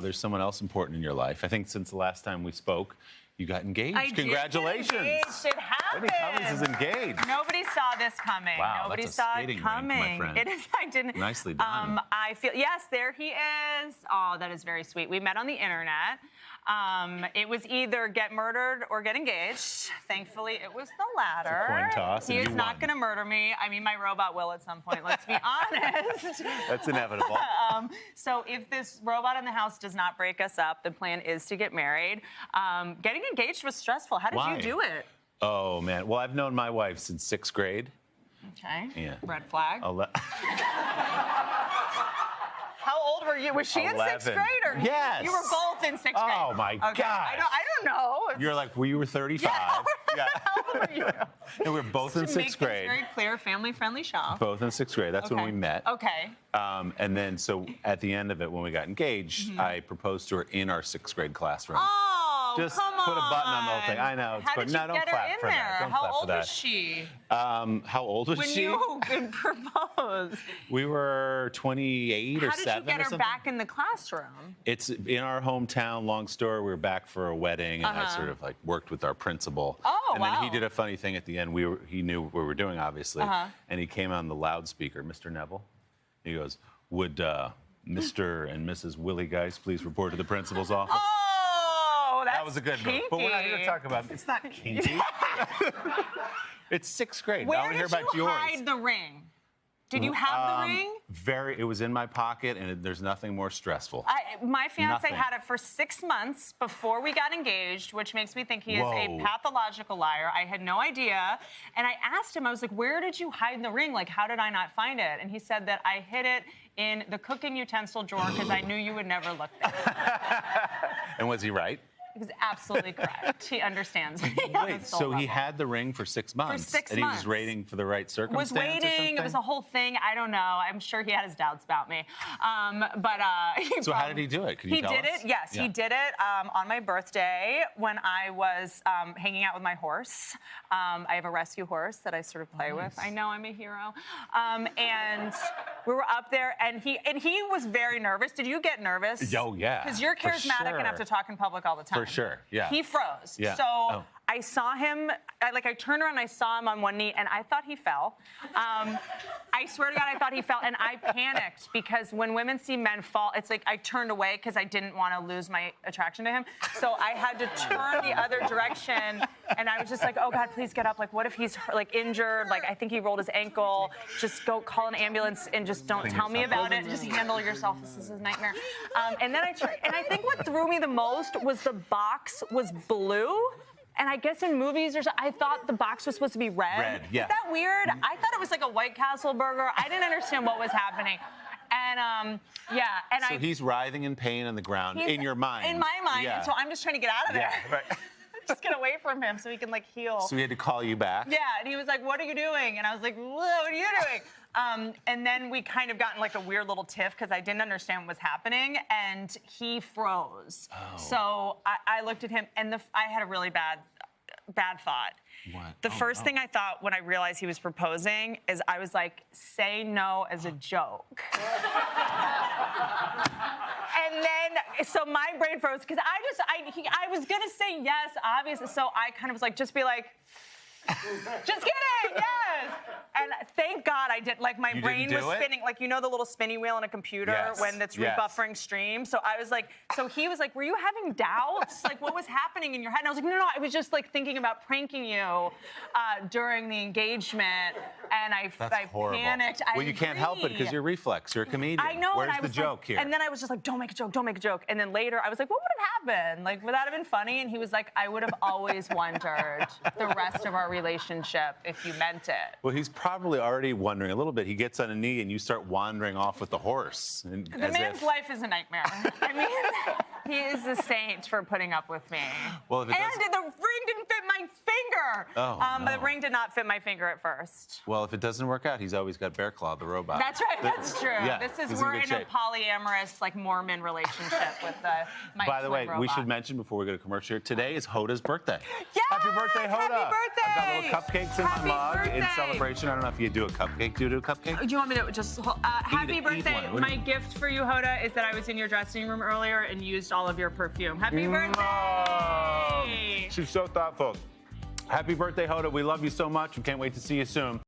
There's someone else important in your life. I think since the last time we spoke, you got engaged. Congratulations. Did get engaged. It happened. Whitney Cummings is engaged. Nobody saw this coming. Wow, Nobody that's a saw skating it rink, coming. my friend. It is. I didn't. Nicely done. I feel. Yes, there he is. Oh, that is very sweet. We met on the internet. It was either get murdered or get engaged. Thankfully, it was the latter. It's a coin toss, He and is you not won. going to murder me. I mean, my robot will at some point. Let's be honest. That's inevitable. So if this robot in the house does not break us up, the plan is to get married. Getting engaged was stressful. How did Why? you do it? Oh, man. Well, I've known my wife since 6th grade. Okay. Yeah. Red flag. Ele- How old were you? Was she in 6th 11. grade? Or Yes. You were both in 6th grade. Oh, my okay. God. I don't know. You're like, well, you were 35. Yeah. How old were you? And we were both in To 6th make grade. things very clear, family-friendly show. Both in 6th grade. That's when we met. Okay. And then, so at the end of it, when we got engaged, I proposed to her in our 6th grade classroom. Oh, Just come put a button on the whole thing. I know. It's How fun. did you No, don't get her clap in for that. there? Don't How clap for old that. was she? How old was When she? you proposed? We were 28 or 7 How did you or get her something. back in the classroom? It's in our hometown. Long story. We were back for a wedding, and I sort of like worked with our principal. Oh, and then he wow. did a funny thing at the end. He knew what we were doing, obviously, and he came on the loudspeaker, Mr. Neville. He goes, "Would Mr. and Mrs. Willie Geist please report to the principal's office?" Oh, that's That was a good move. kinky. But we're not here to talk about it. It's not kinky. It's 6th grade. Where I want to hear did about you yours. hide the ring? Did you have the ring? It was in my pocket, and there's nothing more stressful. My fiance Nothing. had it for 6 months before we got engaged, which makes me think he is a Whoa. pathological liar. I had no idea. And I asked him, I was like, where did you hide the ring? Like, how did I not find it? And he said that I hid it in the cooking utensil drawer because I knew you would never look there. And was he right? He was absolutely correct. He understands me. on a Wait, soul so he level. had the ring for 6 months. 6 and he was months. waiting for the right Was circumstance or waiting. something? It was a whole thing. I don't know. I'm sure he had his doubts about me. So how did he do it? Can you He tell did us? it. Yes, Yeah. he did it on my birthday when I was hanging out with my horse. I have a rescue horse that I sort of play with. I know I'm a hero. And we were up there, and he was very nervous. Did you get nervous? Oh, yeah, Because you're for charismatic enough sure. to talk in public all the time. For sure, yeah. He froze. Yeah. So. Oh. I saw him, I turned around and I saw him on one knee, and I thought he fell. I swear to God, I thought he fell, and I panicked because when women see men fall, it's like I turned away because I didn't want to lose my attraction to him. So I had to turn the other direction, and I was just like, oh God, please get up. Like, what if he's like injured? Like, I think he rolled his ankle. Just go call an ambulance and just don't tell me about it. Just handle yourself. This is a nightmare. And then I think what threw me the most was the box was blue. And I guess in movies, I thought the box was supposed to be red. Red, yeah. Is that weird? I thought it was like a White Castle burger. I didn't understand what was happening. And So he's writhing in pain on the ground in your mind. In my mind. Yeah. And so I'm just trying to get out of there. Yeah, right. Just get away from him so he can like heal. So we had to call you back. Yeah, and he was like, what are you doing? And I was like, what are you doing? And then we kind of got in like a weird little tiff because I didn't understand what was happening, and he froze. Oh. So I looked at him, and I had a really bad thought. What? The first thing I thought when I realized he was proposing is I was like, say no as a joke. And then, so my brain froze because I was gonna say yes, obviously. So I kind of was like, just be like, just kidding, yes. And thank God I did. Like my brain was spinning, like you know the little spinny wheel in a computer when it's rebuffering stream. So I was like, so he was like, were you having doubts? Like what was happening in your head? And I was like, no, I was just like thinking about pranking you during the engagement, and I panicked. Well, you can't help it because you're reflex. You're a comedian. I know. Where's and I the was joke like, here? And then I was just like, don't make a joke, don't make a joke. And then later I was like, what would have happened? Like, would that have been funny? And he was like, I would have always wondered the rest of our relationship if you meant it. Well, he's probably already wondering a little bit. He gets on a knee and you start wandering off with the horse. The man's life is a nightmare. I mean, He is a saint for putting up with me. Well, if it and the ring didn't fit my finger. Oh, But no. the ring did not fit my finger at first. Well, if it doesn't work out, he's always got Bear Claw, the robot. That's right. That's true. Yeah, We're in a polyamorous, like Mormon relationship with my By the way, twin we robot. should mention before we go to commercial here, today is Hoda's birthday. Yes! Happy birthday, Hoda. Happy birthday! I've got little cupcakes in Happy my mug in birthday! celebration. I don't know if you do a cupcake. Do you do a cupcake? Do you want me to just happy eat birthday? one. What do My you- gift for you, Hoda, is that I was in your dressing room earlier and used all of your perfume. Happy birthday! She's so thoughtful. Happy birthday, Hoda. We love you so much. We can't wait to see you soon.